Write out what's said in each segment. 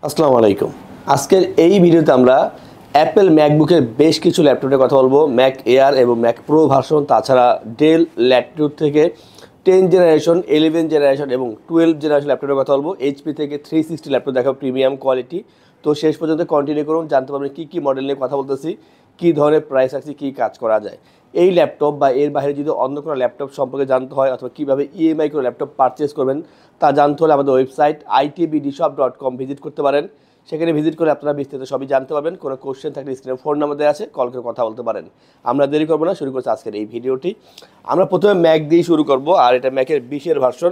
আসসালামু আলাইকুম। আজকের এই ভিডিওতে আমরা অ্যাপেল ম্যাকবুকের বেশ কিছু ল্যাপটপের কথা বলবো। ম্যাক এয়ার এবং ম্যাক প্রো ভার্সন, তাছাড়া ডেল ল্যাটিটিউড থেকে 10 জেনারেশন, 11 জেনারেশন এবং 12 জেনারেশন ল্যাপটপের কথা বলবো। এইচপি থেকে 360 ল্যাপটপ দেখাবো, প্রিমিয়াম কোয়ালিটি। তো শেষ পর্যন্ত কন্টিনিউ করুন, জানতে পারবেন কী কী মডেল নিয়ে কথা বলতেছি, কী ধরনের প্রাইস আছে, কী কাজ করা যায়। এই ল্যাপটপ বা এর বাইরে যদি অন্য কোনো ল্যাপটপ সম্পর্কে জানতে হয় অথবা কীভাবে ইএমআই করে ল্যাপটপ পারচেস করবেন তা জানতে হলে আমাদের ওয়েবসাইট itbdshop.com ভিজিট করতে পারেন। সেখানে ভিজিট করে আপনারা বিস্তারিত সবই জানতে পারবেন। কোনো কোশ্চেন থাকলে স্ক্রিনে ফোন নাম্বার দেওয়া আছে, কল করে কথা বলতে পারেন। আমরা দেরি করবো না, শুরু করছি আজকের এই ভিডিওটি। আমরা প্রথমে ম্যাক দিয়ে শুরু করব, আর এটা ম্যাকের 20-এর ভার্সন।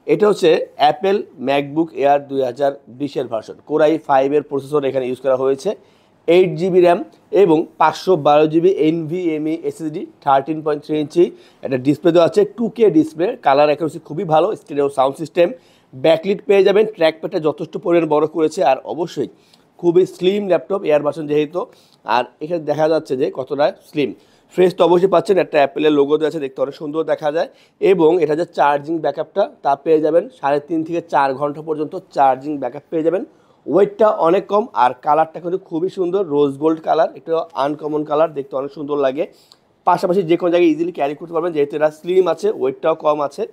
এটা হচ্ছে অ্যাপেল ম্যাকবুক এয়ার 2020-এর ভার্সন। কোরাই 5-এর প্রসেসর এখানে ইউজ করা হয়েছে, 8GB র্যাম এবং 512GB NVMe SSD, 13.3 ইঞ্চি একটা ডিসপ্লে দেওয়া আছে, 2K ডিসপ্লে, কালার অ্যাকুরেসি খুবই ভালো, স্টেরিও সাউন্ড সিস্টেম, ব্যাকলিট পেয়ে যাবেন, ট্র্যাকপ্যাডটা যথেষ্ট পরিমাণ বড় করেছে, আর অবশ্যই খুবই স্লিম ল্যাপটপ, এয়ার ভার্সন যেহেতু। আর এখানে দেখা যাচ্ছে যে কতটা স্লিম। ফ্রেশ তো অবশ্যই পাচ্ছেন, একটা অ্যাপেলের লোগো দেওয়া আছে, দেখতে অনেক সুন্দর দেখা যায়। এবং এটা যে চার্জিং ব্যাকআপটা তা পেয়ে যাবেন 3.5 থেকে 4 ঘন্টা পর্যন্ত চার্জিং ব্যাকআপ পেয়ে যাবেন। ওয়েটটা অনেক কম, আর কালারটা কিন্তু খুবই সুন্দর, রোজ গোল্ড কালার, একটু আনকমন কালার, দেখতে অনেক সুন্দর লাগে। পাশাপাশি যে কোনো জায়গায় ইজিলি ক্যারি করতে পারবেন, যেহেতু এটা স্লিম আছে, ওয়েটটাও কম আছে।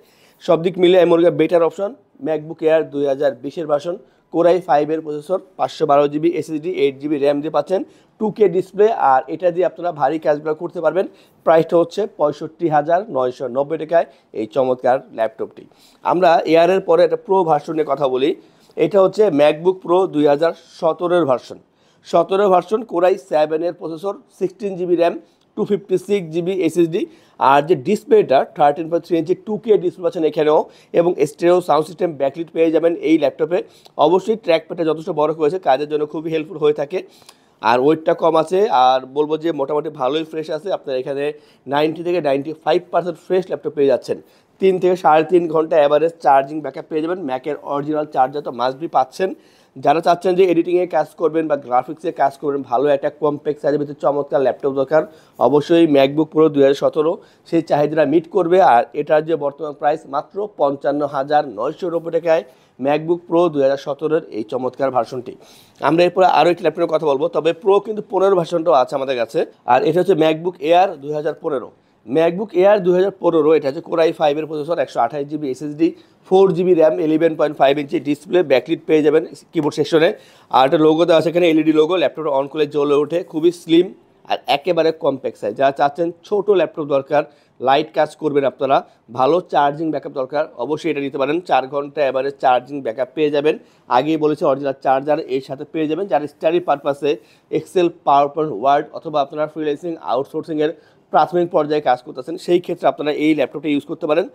সব দিক মিলে এমন বেটার অপশন ম্যাকবুক এয়ার 2020-এর ভার্সন। কোরাই 5-এর processor, 512GB SSD, 8GB RAM দিয়ে পাচ্ছেন, 2K ডিসপ্লে, আর এটা দিয়ে আপনারা ভারী কাজগুলো করতে পারবেন। প্রাইসটা হচ্ছে 65,990 টাকায় এই চমৎকার ল্যাপটপটি। আমরা এয়ারের পরে একটা প্রো ভার্সনের কথা বলি। এটা হচ্ছে ম্যাকবুক প্রো 2017-এর ভার্সন। 17 ভার্সন, কোরাই 7-এর processor, 16GB RAM, 256GB SSD, আর যে ডিসপ্লেটা 13.3 ইঞ্চি 2K ডিসপ্লে পাচ্ছেন এখানেও, এবং স্টেরিও সাউন্ড সিস্টেম, ব্যাকলিট পেয়ে যাবেন এই ল্যাপটপে। অবশ্যই ট্র্যাকপ্যাডটা যথেষ্ট বড় করেছে, কাজের জন্য খুবই হেল্পফুল হয়ে থাকে, আর ওয়েটটা কম আছে, আর বলবো যে মোটামুটি ভালোই ফ্রেশ আছে। আপনার এখানে 90 থেকে 95% ফ্রেশ ল্যাপটপ পেয়ে যাচ্ছেন। 3 থেকে 3.5 ঘন্টা অ্যাভারেজ চার্জিং ব্যাকআপ পেয়ে যাবেন। ম্যাকের অরিজিনাল চার্জার তো মাস্ট বি পাচ্ছেন। যারা চাচ্ছেন যে এডিটিংয়ে কাজ করবেন বা গ্রাফিক্সে কাজ করবেন, ভালো একটা কম্প্যাক্ট সাইজের ভিতরে চমৎকার ল্যাপটপ দরকার, অবশ্যই ম্যাকবুক প্রো 2017 সেই চাহিদাটা মিট করবে। আর এটার যে বর্তমান প্রাইস মাত্র 55,990 টাকায় ম্যাকবুক প্রো 2017-এর এই চমৎকার ভার্সনটি। আমরা এরপরে আরও একটি ল্যাপটপের কথা বলবো, তবে প্রো কিন্তু 15 ভার্সনটাও আছে আমাদের কাছে। আর এটা হচ্ছে ম্যাকবুক এয়ার 2015। ম্যাকবুক এয়ার 2015, এটা হচ্ছে কোরাই 5-এর processor, 128GB SSD, 4GB RAM, 11.5 inch display, backlit পেয়ে যাবেন কিবোর্ড সেকশনে, আর একটা লোগো দেওয়া আছে এখানে, এলইডি লোগো। ল্যাপটপটা অন করলে জ্বলে ওঠে, খুবই স্লিম আর একেবারে কম্প্যাক্ট সাইজ। যারা চাচ্ছেন ছোটো ল্যাপটপ দরকার, লাইট কাজ করবেন আপনারা, ভালো চার্জিং ব্যাকআপ দরকার, অবশ্যই এটা নিতে পারেন। 4 ঘন্টা এবারে চার্জিং ব্যাকআপ পেয়ে যাবেন। আগেই বলেছে অরিজিনাল চার্জার এর সাথে পেয়ে যাবেন। যারা স্টাডি পারপাসে এক্সেল, পাওয়ার পয়েন্ট, ওয়ার্ড অথবা আপনারা ফ্রিল্যান্সিং, আউটসোর্সিংয়ের প্রাথমিক পর্যায়ে কাজ করতেছেন, সেই ক্ষেত্রে আপনারা এই ল্যাপটপটা ইউজ করতে পারেন।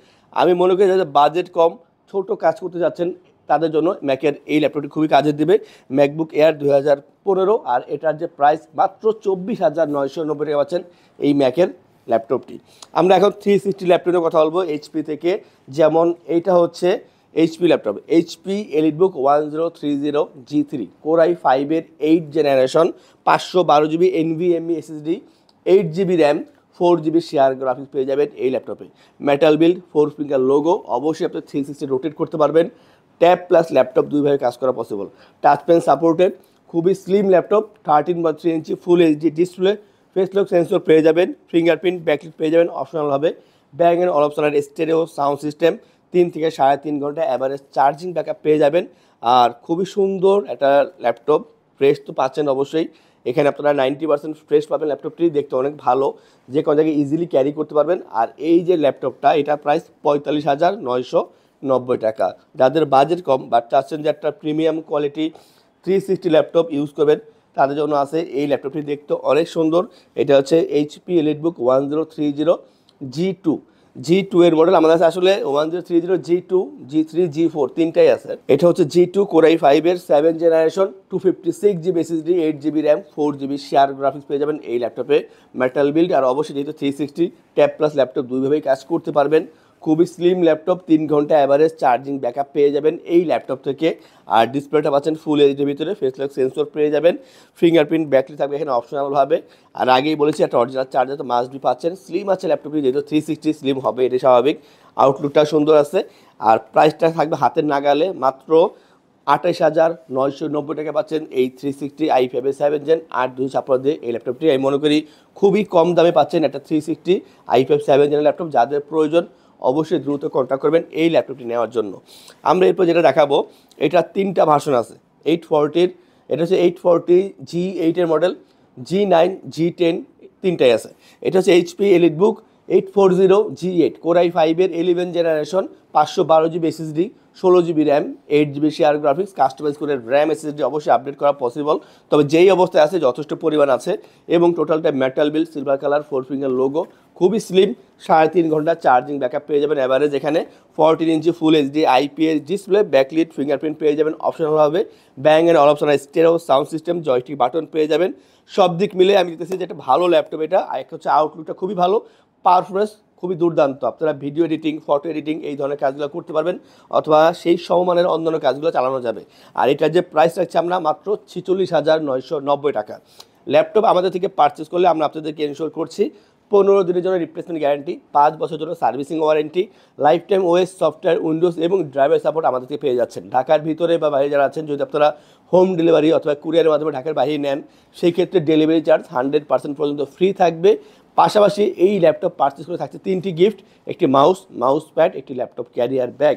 আমি মনে করি যাদের বাজেট কম, ছোট কাজ করতে যাচ্ছেন, তাদের জন্য ম্যাকের এই ল্যাপটপটি খুবই কাজে দেবে। ম্যাকবুক এয়ার 2015, আর এটার যে প্রাইস মাত্র 24,990 টাকা পাচ্ছেন এই ম্যাকের ল্যাপটপটি। আমরা এখন 360 ল্যাপটপের কথা বলবো এইচপি থেকে। যেমন এইটা হচ্ছে HP laptop, HP EliteBook 1030G3, core i 5-এর 8 generation, 512GB NVMe SSD, 8GB RAM, 4GB share graphics পেয়ে যাবেন এই ল্যাপটপে। মেটাল বিল্ড, 4 ফিঙ্গার লোগো, অবশ্যই আপনি 360 রোটেট করতে পারবেন। ট্যাব প্লাস ল্যাপটপ দুইভাবে কাজ করা পসিবল। টাচ পেন সাপোর্টেড, খুবই slim laptop, 13.3 inch full HD display, face lock sensor পেয়ে যাবেন, ফিঙ্গারপ্রিন্ট, ব্যাকলিট পেয়ে যাবেন অপশনালভাবে, Bang and Olufsen stereo sound system, 3 থেকে 3.5 ঘন্টা অ্যাভারেজ চার্জিং ব্যাকআপ পেয়ে যাবেন। আর খুবই সুন্দর একটা ল্যাপটপ, ফ্রেশ তো পাচ্ছেন অবশ্যই। এখানে আপনারা 90% ফ্রেশ পাবেন। ল্যাপটপটি দেখতে অনেক ভালো, যে কোনো জায়গায় ইজিলি ক্যারি করতে পারবেন। আর এই যে ল্যাপটপটা, এটা প্রাইস 45,990 টাকা। যাদের বাজেট কম বাট চাচ্ছেন যে একটা প্রিমিয়াম কোয়ালিটি 360 ল্যাপটপ ইউজ করবেন, তাদের জন্য আছে এই ল্যাপটপটি, দেখতে অনেক সুন্দর। এটা হচ্ছে এইচপি এলিটবুক 1030G2। G2 এর মডেল আমাদের কাছে আসলে 1030, G2, G3, G4 তিনটাই আছে। এটা হচ্ছে G2 কোরাই 5-এর 7 generation, 256GB SSD, 8GB RAM, 4GB share graphics পেয়ে যাবেন এই ল্যাপটপে। মেটাল বিল্ড, আর অবশ্যই যেহেতু 360 ট্যাব প্লাস ল্যাপটপ দুইভাবেই কাজ করতে পারবেন। খুবই স্লিম ল্যাপটপ, 3 ঘন্টা অ্যাভারেজ চার্জিং ব্যাকআপ পেয়ে যাবেন এই ল্যাপটপ থেকে। আর ডিসপ্লেটা পাচ্ছেন ফুল এইচডির ভিতরে, ফেস লক সেন্সর পেয়ে যাবেন, ফিঙ্গারপ্রিন্ট, ব্যাটারি থাকবে এখানে অপশনালভাবে। আর আগেই বলেছি একটা অরিজিনাল চার্জার তো মাস্ট বি পাচ্ছেন। স্লিম আছে ল্যাপটপটি, যেহেতু 360 স্লিম হবে, এটা স্বাভাবিক। আউটলুকটা সুন্দর আছে, আর প্রাইসটা থাকবে হাতের নাগালে মাত্র 28,990 টাকা পাচ্ছেন এই 360i5-7 জেন 8/256 দিয়ে এই ল্যাপটপটি। আমি মনে করি খুবই কম দামে পাচ্ছেন একটা 360i5-7 জেনের ল্যাপটপ। যাদের প্রয়োজন অবশ্যই দ্রুত কন্ট্যাক্ট করবেন এই ল্যাপটপটি নেওয়ার জন্য। আমরা এরপর যেটা দেখাবো, এটা 3টা ভার্সন আছে 840-এর, এটা হচ্ছে 840 G8-এর মডেল, G9, G10 তিনটাই আছে। এটা হচ্ছে HP EliteBook 840 G8 Core i5-এর 11 generation, 512 GB SSD, 16 GB RAM, 8 GB share graphics, customise করে র্যাম SSD অবশ্যই আপডেট করা পসিবল, তবে যেই অবস্থায় আছে যথেষ্ট পরিমাণ আছে। এবং টোটালটা metal build, silver colour, 4 finger logo, খুবই স্লিম। 3.5 ঘন্টা চার্জিং ব্যাকআপ পেয়ে যাবেন অ্যাভারেজ। এখানে 14 ইঞ্চি ফুল HD IPS ডিসপ্লে, ব্যাকলিট, ফিঙ্গারপ্রিন্ট পেয়ে যাবেন অপশনালভাবে, Bang and Olufsen stereo sound system, joystick button পেয়ে যাবেন। সব দিক মিলে আমি দেখতেছি যে একটা ভালো ল্যাপটপ এটা। একটা হচ্ছে আউটলুকটা খুবই ভালো, পারফরমেন্স খুবই দুর্দান্ত। আপনারা ভিডিও এডিটিং, ফটো এডিটিং এই ধরনের কাজগুলো করতে পারবেন, অথবা সেই সমমানের অন্যান্য কাজগুলো চালানো যাবে। আর এটার যে প্রাইস রাখছে আমরা মাত্র 46,990 টাকা। ল্যাপটপ আমাদের থেকে পারচেস করলে আমরা আপনাদেরকে ইনশিওর করছি 15 দিনের জন্য রিপ্লেসমেন্ট গ্যারান্টি, 5 বছর জন্য servicing warranty, life time OS, software, Windows এবং ড্রাইভার সাপোর্ট আমাদের থেকে পেয়ে যাচ্ছেন। ঢাকার ভিতরে বা বাইরে যারা আছেন, যদি আপনারা হোম ডেলিভারি অথবা কুরিয়ারের মাধ্যমে ঢাকার বাইরে নেন, সেই ক্ষেত্রে ডেলিভারি চার্জ 100% পর্যন্ত ফ্রি থাকবে। পাশাপাশি এই ল্যাপটপ পারচেস করে থাকছে 3টি গিফট, একটি মাউস প্যাড, একটি ল্যাপটপ ক্যারিয়ার ব্যাগ।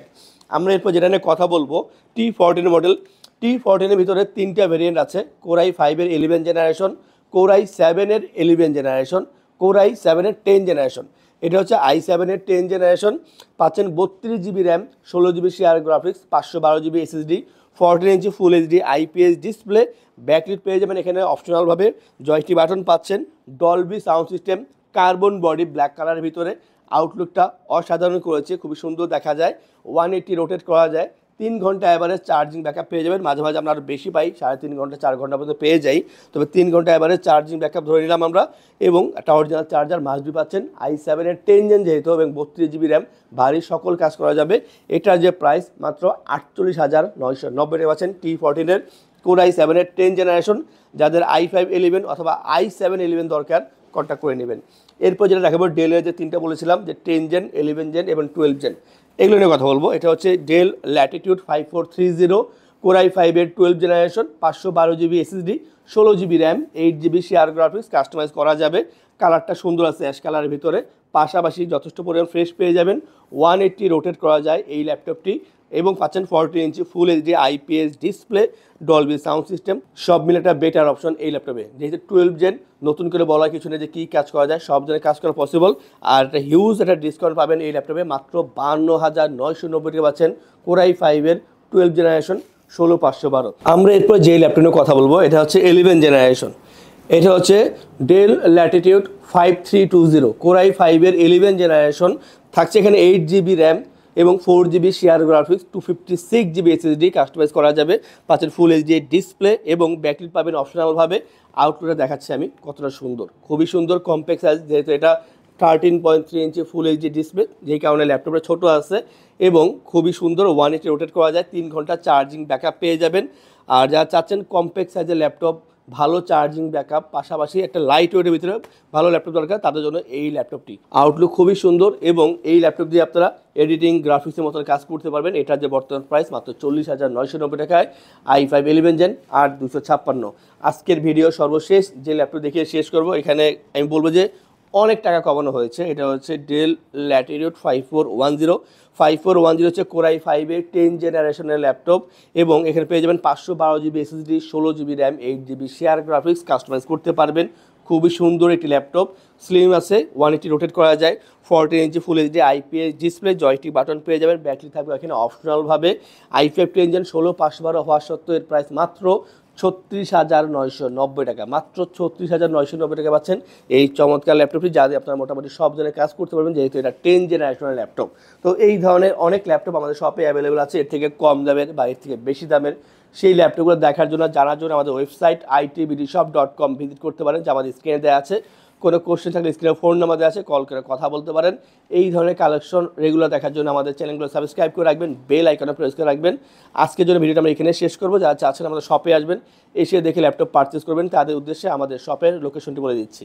আমরা এরপর যেটা নিয়ে কথা বলবো, T14 মডেল। T14-এর ভিতরে 3টা ভেরিয়েন্ট আছে, Core i5-এর 11 generation, Core i7-এর 11 generation, Core i7-এর 10 generation. এটা হচ্ছে i7-এর 10 জেনারেশন, পাচ্ছেন 32 GB RAM, 16 GB share graphics, 512 GB SSD, 14 inch full HD IPS ডিসপ্লে, ব্যাকলিট পেয়ে যাবেন এখানে অপশনালভাবে, জয়স্টিক বাটন পাচ্ছেন, Dolby sound system, carbon body black কালারের ভিতরে। আউটলুকটা অসাধারণ করেছে, খুবই সুন্দর দেখা যায়, 180 রোটেট করা যায়, 3 ঘন্টা অ্যাভারেজ চার্জিং ব্যাকআপ পেয়ে যাবেন। মাঝে মাঝে আমরা আরও বেশি পাই, 3.5 ঘন্টা 4 ঘন্টা পর্যন্ত পেয়ে যাই, তবে 3 ঘন্টা অ্যাভারেজ চার্জিং ব্যাকআপ ধরে নিলাম আমরা। এবং একটা অরিজিনাল চার্জার মাস্ট বি পাচ্ছেন, i7-এর 10 জেন যেহেতু এবং 32 GB র্যাম, ভারী সকল কাজ করা যাবে। এটার যে প্রাইস মাত্র 48,990 টাকা পাচ্ছেন T14-এর Core i7-এর 10 জেনারেশন। যাদের i5-11 অথবা i7-11 দরকার কন্ট্যাক্ট করে নেবেন। এরপর যেটা দেখাবো, ডেলের যে 3টা বলেছিলাম যে 10 জেন, 11 জেন এবং 12 জেন, এগুলো নিয়ে কথা বলবো। এটা হচ্ছে ডেল ল্যাটিটিউড 5430 Core i5-এর 12 generation, 512 GB SSD, 16 GB RAM, 8 GB share graphics, customize করা যাবে। কালারটা সুন্দর আছে অ্যাশ কালারের ভিতরে, পাশাপাশি যথেষ্ট পরিমাণ ফ্রেশ পেয়ে যাবেন। 180 রোটেট করা যায় এই ল্যাপটপটি, এবং পাচ্ছেন 14 inch full HD IPS display, Dolby sound system, সব মিলে একটা বেটার অপশন এই ল্যাপটপে। যেহেতু 12 জেন, নতুন করে বলার কিছু নেই যে কী কাজ করা যায়, সব জেনে কাজ করা পসিবল। আর একটা হিউজ একটা ডিসকাউন্ট পাবেন এই ল্যাপটপে, মাত্র 52,990 টাকা পাচ্ছেন Core i5-এর 12 জেনারেশন, 16512। আমরা এরপর যে ল্যাপটপ নিয়ে কথা বলবো, এটা হচ্ছে 11 জেনারেশন। এটা হচ্ছে ডেল ল্যাটিটিউড 5320 Core i5-এর 11 জেনারেশন, থাকছে এখানে 8 GB র্যাম এবং 4 GB share graphics, 256 GB SSD, customize করা যাবে। পাচ্ছেন ফুল HD ডিসপ্লে এবং ব্যাকলিট পাবেন অপশনালভাবে। আউটলুকটা দেখাচ্ছি আমি কতটা সুন্দর, খুবই সুন্দর, কম্প্যাক্ট সাইজ, যেহেতু এটা 13.3 ইঞ্চি ফুল HD ডিসপ্লে, যেই কারণে ল্যাপটপটা ছোট আছে এবং খুবই সুন্দর, 180 রোটেট করা যায়, 3 ঘন্টা চার্জিং ব্যাকআপ পেয়ে যাবেন। আর যারা চাচ্ছেন কম্প্যাক্ট সাইজের ল্যাপটপ, ভালো চার্জিং ব্যাকআপ, পাশাপাশি একটা লাইট ওয়েটের ভিতরে ভালো ল্যাপটপ দরকার, তাদের জন্য এই ল্যাপটপটি। আউটলুক খুবই সুন্দর এবং এই ল্যাপটপ দিয়ে আপনারা এডিটিং, গ্রাফিক্সের মতন কাজ করতে পারবেন। এটার যে বর্তমান প্রাইস মাত্র 40,990 টাকায়, i5-11 জেন 8256। আজকের ভিডিও সর্বশেষ যে ল্যাপটপ দেখিয়ে শেষ করব, এখানে আমি বলবো যে অনেক টাকা কমানো হয়েছে। এটা হচ্ছে ডেল ল্যাটিটিউড 5410 হচ্ছে Core i5-এর 10 জেনারেশনের ল্যাপটপ, এবং এখানে পেয়ে যাবেন 512 GB SSD, 16 GB RAM, 8 GB share graphics, customize করতে পারবেন। খুবই সুন্দর একটি ল্যাপটপ, স্লিম আছে, 180 রোটেট করা যায়, 14 inch full HD IPS display, joystick button পেয়ে যাবেন, ব্যাটারি থাকবে এখানে অপশনালভাবে। i5 10 জেন 16/512 হওয়া সত্ত্বেও এর প্রাইস মাত্র 36,990 টাকা, মাত্র 36,990 টাকা পাচ্ছেন এই চমৎকার ল্যাপটপটি, যা দিয়ে আপনারা মোটামুটি সব ধরনের কাজ করতে পারবেন, যেহেতু এটা 10 জেনারেশনের ল্যাপটপ। তো এই ধরনের অনেক ল্যাপটপ আমাদের শপে অ্যাভেলেবেল আছে, এর থেকে কম দামের বা এর থেকে বেশি দামের। সেই ল্যাপটপগুলো দেখার জন্য, জানার জন্য আমাদের ওয়েবসাইট itbdshop.com ভিজিট করতে পারেন, যা আমাদের স্ক্রিনে দেওয়া আছে। কোনো কোশ্চেন থাকলে স্ক্রিনে ফোন নাম্বার দেওয়া আছে, কল করে কথা বলতে পারেন। এই ধরনের কালেকশন রেগুলার দেখার জন্য আমাদের চ্যানেলগুলো সাবস্ক্রাইব করে রাখবেন, বেল আইকনে প্রেস করে রাখবেন। আজকের জন্য ভিডিওটা আমরা এখানে শেষ করবো। যারা চাচ্ছেন আমাদের শপে আসবেন, এসে দেখে ল্যাপটপ পারচেস করবেন, তাদের উদ্দেশ্যে আমাদের শপের লোকেশনটি বলে দিচ্ছি।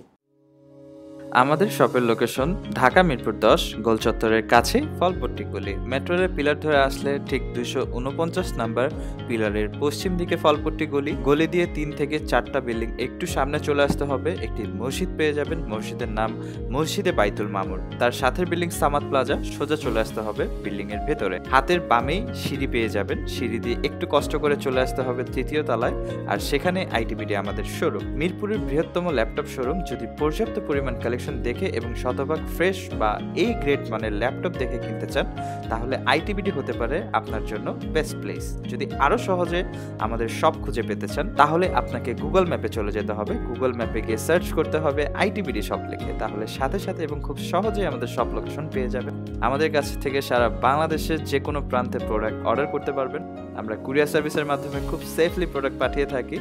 আমাদের শপের লোকেশন ঢাকা মিরপুর 10 গোল চত্বরের কাছে ফলপট্টি গলি। মেট্রো রেল পিলার ধরে আসলে ঠিক 249 নাম্বার পিলারের পশ্চিম দিকে ফলপট্টি গলি। গলি দিয়ে 3 থেকে 4টা বিল্ডিং একটু সামনে চলে আসতে হবে, একটি মসজিদ পেয়ে যাবেন। মসজিদের নাম মসজিদে বাইতুল মামুর। তার সাথের বিল্ডিং সামাদ প্লাজা, সোজা চলে আসতে হবে বিল্ডিং এর ভেতরে। হাতের বামেই সিঁড়ি পেয়ে যাবেন, সিঁড়ি দিয়ে একটু কষ্ট করে চলে আসতে হবে 3য় তলায়, আর সেখানে আইটিবিডি আমাদের শোরুম। মিরপুরের বৃহত্তম ল্যাপটপ শোরুম। যদি পর্যাপ্ত পরিমাণ কালেকশন দেখে এবং শতভাগ ফ্রেশ বা এই গ্রেড মানের ল্যাপটপ দেখে কিনতে চান, তাহলে আইটিবিডি হতে পারে আপনার জন্য বেস্ট প্লেস। যদি আরো সহজে আমাদের শপ খুঁজে পেতে চান, তাহলে আপনাকে গুগল ম্যাপে চলে যেতে হবে। গুগল ম্যাপে গিয়ে সার্চ করতে হবে আইটিবিডি শপ লিখে, তাহলে সাথে সাথে এবং খুব সহজেই আমাদের শপ লোকেশন পেয়ে যাবেন। আমাদের কাছ থেকে সারা বাংলাদেশের যে কোনো প্রান্তে প্রোডাক্ট অর্ডার করতে পারবেন। আমরা কুরিয়ার সার্ভিসের মাধ্যমে খুব সেফলি প্রোডাক্ট পাঠিয়ে থাকি।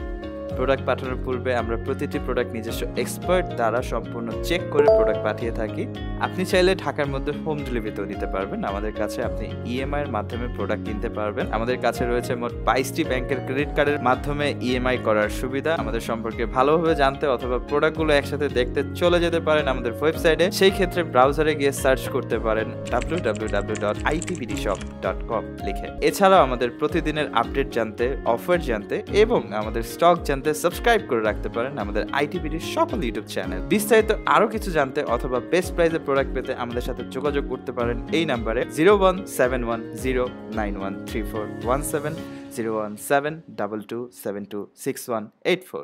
প্রোডাক্ট পাঠানোর পূর্বে আমরা প্রতিটি প্রোডাক্ট নিজস্ব এক্সপার্ট দ্বারা সম্পূর্ণ চেক করে প্রোডাক্ট পাঠিয়ে থাকি। আপনি চাইলে ঢাকার মধ্যে হোম ডেলিভারিতেও দিতে পারবেন। আমাদের কাছে আপনি ইএমআই এর মাধ্যমে প্রোডাক্ট কিনতে পারবেন। আমাদের কাছে রয়েছে মোট 22টি ব্যাংকের ক্রেডিট কার্ডের মাধ্যমে ইএমআই করার সুবিধা। আমাদের সম্পর্কে ভালোভাবে জানতে অথবা প্রোডাক্টগুলো একসাথে দেখতে চলে যেতে পারেন আমাদের ওয়েবসাইটে। সেই ক্ষেত্রে ব্রাউজারে গিয়ে সার্চ করতে পারেন www.itbdshop.com লিখে। এছাড়াও আমাদের প্রতিদিনের আপডেট জানতে, অফার জানতে এবং আমাদের স্টক জানতে সাবস্ক্রাইব করে রাখতে পারেন আমাদের আইটিবিডির সকল ইউটিউব চ্যানেল। বিস্তারিত আরো কিছু জানতে অথবা বেস্ট প্রাইসে প্রোডাক্ট পেতে আমাদের সাথে যোগাযোগ করতে পারেন এই নাম্বারে 01710913417 01722726184।